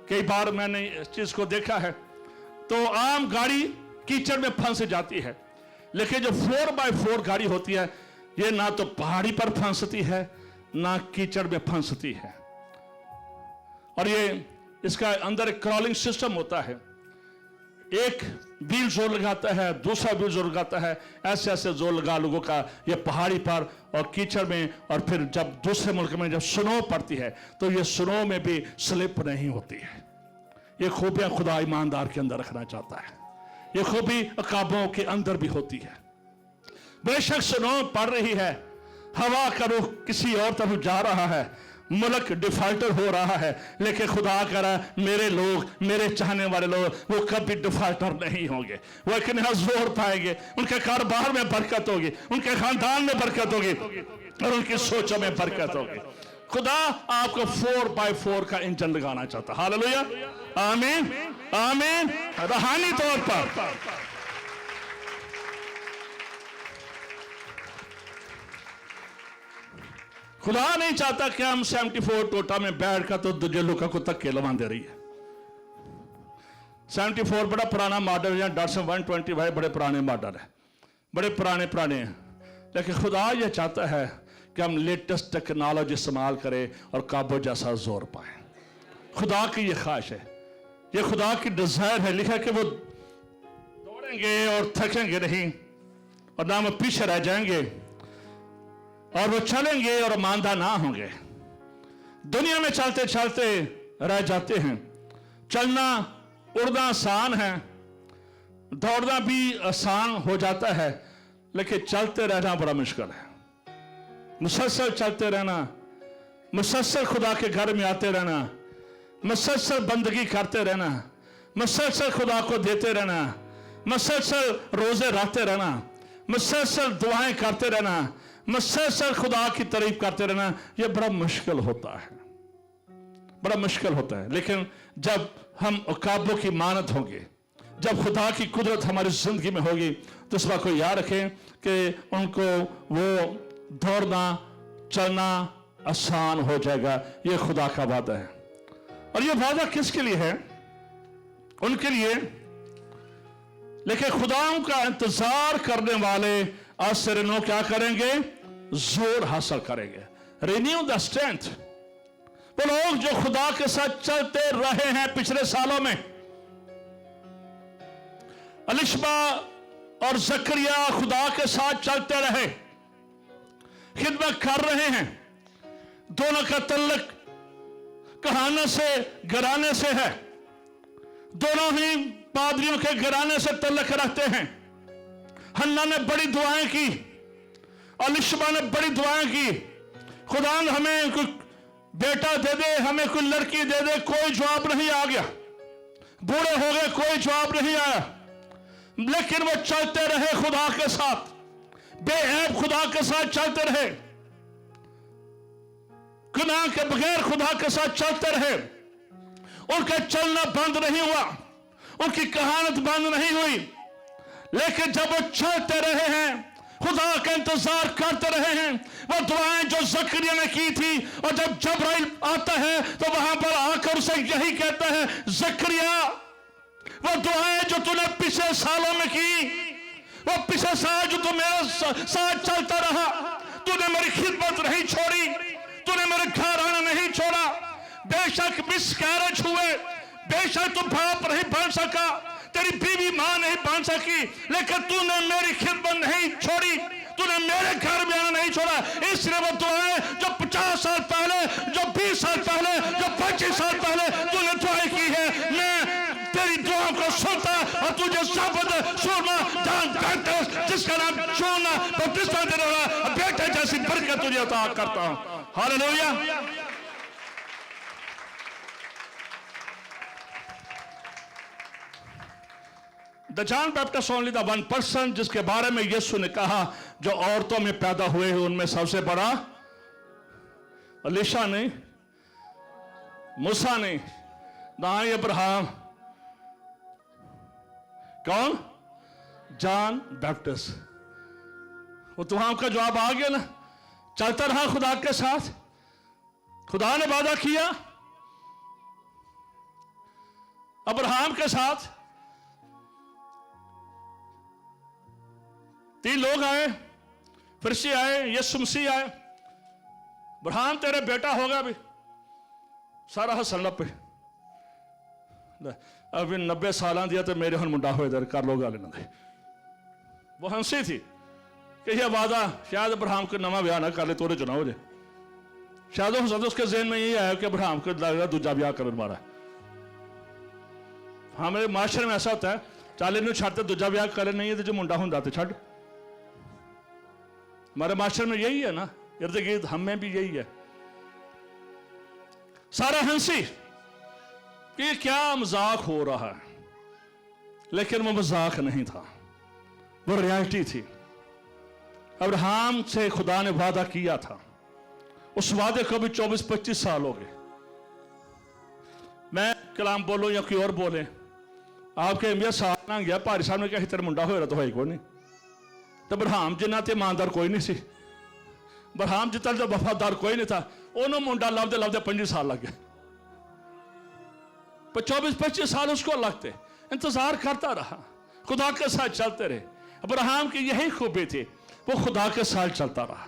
Speaker 1: कई बार मैंने इस चीज़ को देखा है। तो आम गाड़ी कीचड़ में फंस जाती है, लेकिन जो 4x4 गाड़ी होती है, ये ना तो पहाड़ी पर फंसती है ना कीचड़ में फंसती है। और ये इसका अंदर एक क्रॉलिंग सिस्टम होता है, एक व्हील जोर लगाता है, दूसरा व्हील जोर लगाता है, ऐसे ऐसे जोर लगा लोगों का ये पहाड़ी पर और कीचड़ में। और फिर जब दूसरे मुल्क में जब स्नो पड़ती है तो ये स्नो में भी स्लिप नहीं होती है। ये खूबियां खुदा ईमानदार के अंदर रखना चाहता है, ये खूबी अकाबों के अंदर भी होती है। बेशक स्नो पड़ रही है, हवा का रुख किसी और तरफ जा रहा है, मुल्क डिफॉल्टर हो रहा है, लेकिन खुदा कह रहा है मेरे लोग, मेरे चाहने वाले लोग, वो कभी डिफॉल्टर नहीं होंगे। वो एक नया जोर पाएंगे, उनके कारोबार में बरकत होगी, उनके खानदान में बरकत होगी और उनकी सोचों में बरकत होगी। खुदा आपको 4x4 का इंजन लगाना चाहता। हालेलुया, आमीन आमीन। रूहानी तौर पर खुदा नहीं चाहता कि हम 74 टोटा में बैठ कर तो दूजे लोगों को धक्के लवाते रहिए। 74 बड़ा पुराना मॉडल है, डॉटसन 125 बड़े पुराने मॉडल है, बड़े पुराने हैं। लेकिन खुदा यह चाहता है कि हम लेटेस्ट टेक्नोलॉजी इस्तेमाल करें और काबो जैसा जोर पाए। खुदा की यह ख्वाहिश है, यह खुदा की डिजायर है। लिखा कि वो दौड़ेंगे और थकेंगे नहीं, और ना वो पीछे रह जाएंगे, और वो चलेंगे और मांदा ना होंगे। दुनिया में चलते चलते रह जाते हैं। चलना उड़ना आसान है, दौड़ना भी आसान हो जाता है, लेकिन चलते रहना बड़ा मुश्किल है। मुसलसल चलते रहना, मुसलसल खुदा के घर में आते रहना, मुसलसल बंदगी करते रहना, मुसलसल खुदा को देते रहना, मुसलसल रोजे रखते रहना, मुसलसल दुआएं करते रहना, मुसलसल खुदा की तारीफ करते रहना, यह बड़ा मुश्किल होता है, बड़ा मुश्किल होता है। लेकिन जब हम उकाबों की मानत होंगे, जब खुदा की कुदरत हमारी जिंदगी में होगी, तो इस बात को याद रखें कि उनको वो दौड़ना चलना आसान हो जाएगा। यह खुदा का वादा है। और यह वादा किसके लिए है? उनके लिए। लेकिन खुदाओं का इंतजार करने वाले आसरनो क्या करेंगे? जोर हासिल करेंगे। Renew the strength. वो लोग जो खुदा के साथ चलते रहे हैं पिछले सालों में, एलिशबा और जकरिया खुदा के साथ चलते रहे, खिदमत कर रहे हैं। दोनों का तल्लक कहाना से, घराने से है। दोनों ही पादरियों के घराने से तल्लक रखते हैं। हन्ना ने बड़ी दुआएं की, एलिशबा ने बड़ी दुआएं की, खुदा हमें कोई बेटा दे दे, हमें कोई लड़की दे दे। कोई जवाब नहीं आ गया। बूढ़े हो गए, कोई जवाब नहीं आया। लेकिन वो चलते रहे खुदा के साथ, बेऐब खुदा के साथ चलते रहे, गुनाह के बगैर खुदा के साथ चलते रहे। उनका चलना बंद नहीं हुआ, उनकी कहानत बंद नहीं हुई। लेकिन जब वो चलते रहे हैं, खुदा का इंतजार करते रहे हैं, वो दुआएं जो जकरिया ने की थी, और जब जबराइल आता है तो वहां पर आकर उसे यही कहता है, जकरिया वो दुआएं जो तूने पिछले सालों में की, वो पिछले साल जो तू मेरे साथ चलता रहा, तूने मेरी खिदमत नहीं छोड़ी, तूने मेरे घर आना नहीं छोड़ा। बेशक मिसकैरेज हुए, बेशक तू बाप नहीं बन सका, तेरी बीवी मां नहीं बन सकी, लेकिन तूने मेरी खिदमत नहीं छोड़ी, तूने मेरे घर में आना नहीं छोड़ा। इसलिए वो दुआएं जो 50 साल पहले, जो 20 साल पहले, जो 25 साल पहले तूने दुआएं की है, मैं तेरी दुआ को सुनता और तुझे शब्द सुरमा दान जिसका नाम चुनना बपतिस्मा देने वाला बेटे जैसी बरकत तुझे अता करता हूं। Hallelujah. The John Baptist only the one person जिसके बारे में यीशु ने कहा जो औरतों में पैदा हुए हैं उनमें सबसे बड़ा एलीशा नहीं, मूसा नहीं, ना ही अब्राहम। कौन? John Baptist. वो तुम का जवाब आ गया ना, चलता रहा खुदा के साथ। खुदा ने वादा किया अब्राहम के साथ। 3 लोग आए, फरिश्ते आए, यीशु मसीह आए। अब्राहम तेरे बेटा होगा। भी सारा हसन लपे अभी 90 साल दिया तो मेरे हम मुंडा हो इधर कर लो गल इन्होंने। वो हंसी थी कि यह वादा शायद अब्राहम को नवा ब्याह ना कर ले, तोरे चुनाव हो जाए। शायद हो सकता उसके ज़हन में यही आया कि अब्राहम को लगेगा दूजा ब्याह कर मारा। हमारे माशरे में ऐसा होता है, चल इन छड़ दूजा ब्याह करे, नहीं है तो जो मुंडा होंगे तो छड़। हमारे माशरे में यही है ना, इर्द गिर्द हमें भी यही है। सारा हंसी कि क्या मजाक हो रहा है, लेकिन वो मजाक नहीं था, वो रियलिटी थी। अब्राहम से खुदा ने वादा किया था, उस वादे को भी 24-25 साल हो गए। मैं कलाम बोलो या कोई और बोले, आपके मियां साल ना गया, भारी साहब ने कहा तेरा मुंडा होया तो है कोई नहीं। तो अब्राहम जिन्ना ते ईमानदार कोई नहीं सी, अब्राहम जितना तो वफादार कोई नहीं था। उन्होंने मुंडा लभदे लभदे 25 साल लग गए। 24-25 साल उसको लगते, इंतजार करता रहा, खुदा के साथ चलते रहे। अब्राहम की यही खूबी थी, वो खुदा के साथ चलता रहा,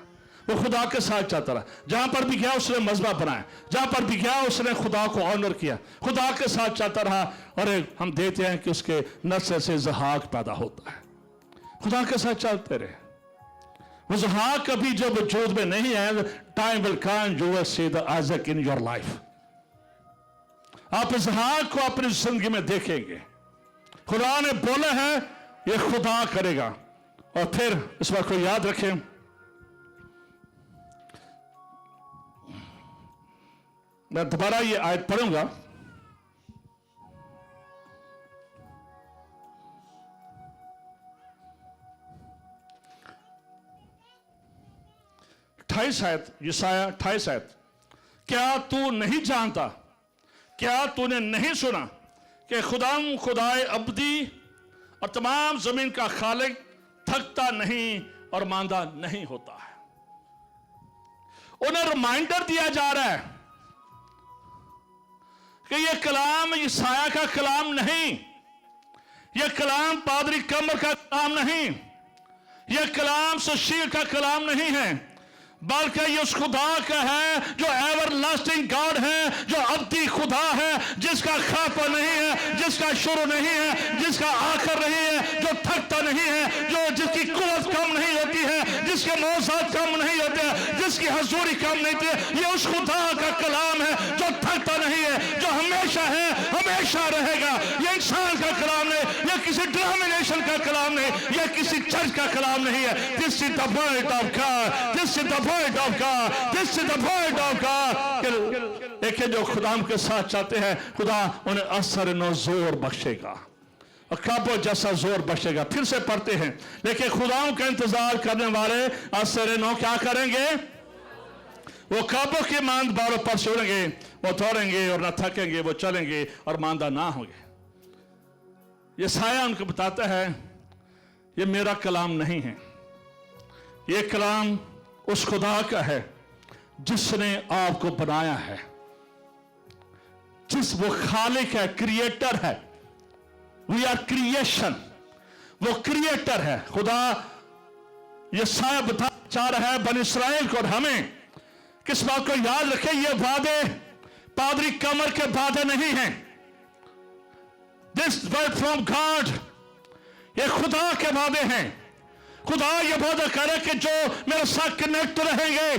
Speaker 1: वो खुदा के साथ चलता रहा। जहां पर भी गया उसने मजबा बनाया, जहां पर भी गया उसने खुदा को ऑनर किया, खुदा के साथ चलता रहा। और हम देते हैं कि उसके नस्ल से ज़हाक पैदा होता है। खुदा के साथ चलते रहे। वो ज़हाक कभी जो वजूद में नहीं है, time will come you will see the Isaac in your life. आप ज़हाक को अपनी जिंदगी में देखेंगे। खुदा ने बोला है ये खुदा करेगा। और फिर इस बात को याद रखें, मैं दोबारा ये आयत पढ़ूंगा। यशायाह 28 आयत। क्या तू नहीं जानता, क्या तूने नहीं सुना कि खुदाए अब्दी और तमाम जमीन का खालिक थकता नहीं और मांदा नहीं होता है। उन्हें रिमाइंडर दिया जा रहा है कि यह कलाम यशायाह का कलाम नहीं, यह कलाम पादरी कमर का कलाम नहीं, यह कलाम सुशील का कलाम नहीं है, बल्कि ये उस खुदा का है जो एवर लास्टिंग गॉड है, जो अब्दी खुदा है, जिसका खापा नहीं है, जिसका शुरू नहीं है, जिसका आखिर नहीं है, जो थकता नहीं है, जो जिसकी कुव्वत कम नहीं होती है, जिसके मौज़ात कम नहीं होते हैं, जिसकी हजूरी कम नहीं होती है। ये उस खुदा का कलाम है जो थकता नहीं है, जो हमेशा है, हमेशा रहेगा। ये इंसान का कलाम नहीं, ये किसी डिनोमिनेशन का कलाम नहीं, ये किसी चर्च का कलाम नहीं है। This is the word of God, this is the word of God, this is the word of God. देखिए, जो खुदा के साथ चाहते हैं, खुदा उन्हें असर नो जोर बख्शेगा, काबो जैसा जोर बख्शेगा। फिर से पढ़ते हैं, लेकिन खुदाओं का इंतजार करने वाले असर नो क्या करेंगे? वो काबो की मांद बालों पर से उड़ेंगे, वो दौड़ेंगे और न थकेंगे, वो चलेंगे और मांदा ना होंगे। ये साया उनको बताता है ये मेरा कलाम नहीं है, ये कलाम उस खुदा का है जिसने आपको बनाया है, जिस वो खालिक है, क्रिएटर है। वी आर क्रिएशन, वो क्रिएटर है खुदा। ये साया बता चाह रहा है बन इस्राएल को और हमें किस बात को याद रखें, ये वादे पादरी कमर के वादे नहीं हैं। दिस वर्ड फ्रॉम गॉड, ये खुदा के वादे हैं। खुदा ये वादा करे कि जो मेरे साथ कनेक्ट रहेंगे,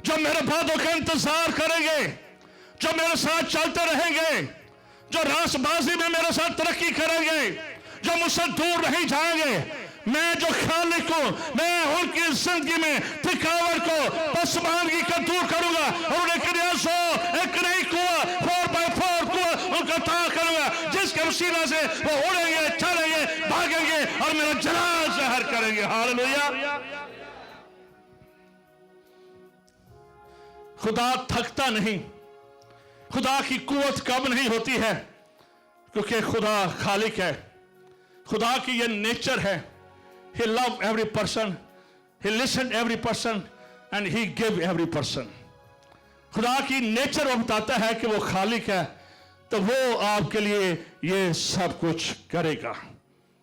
Speaker 1: जो मेरे वादों का इंतजार करेंगे, जो मेरे साथ चलते रहेंगे, जो रासबाजी में मेरे साथ तरक्की करेंगे, जो मुझसे दूर नहीं जाएंगे, मैं जो खालिक हूं, मैं उनकी जिंदगी में थकावट को, पसमानगी को दूर करूंगा और उन्हें एक नहीं कुआ 4x4 कुआ उनका ता करूंगा, जिसके वसीला से वो उड़ेंगे, चलेंगे, भागेंगे और मेरा जलाल ज़ाहिर करेंगे। हालेलुया। खुदा थकता नहीं, खुदा की कुव्वत कम नहीं होती है, क्योंकि खुदा खालिक है। खुदा की ये नेचर है, he loved every person, he listened every person and he gave every person। खुदा की नेचर वो बताता है कि वो खालिक है, तो वो आपके लिए ये सब कुछ करेगा।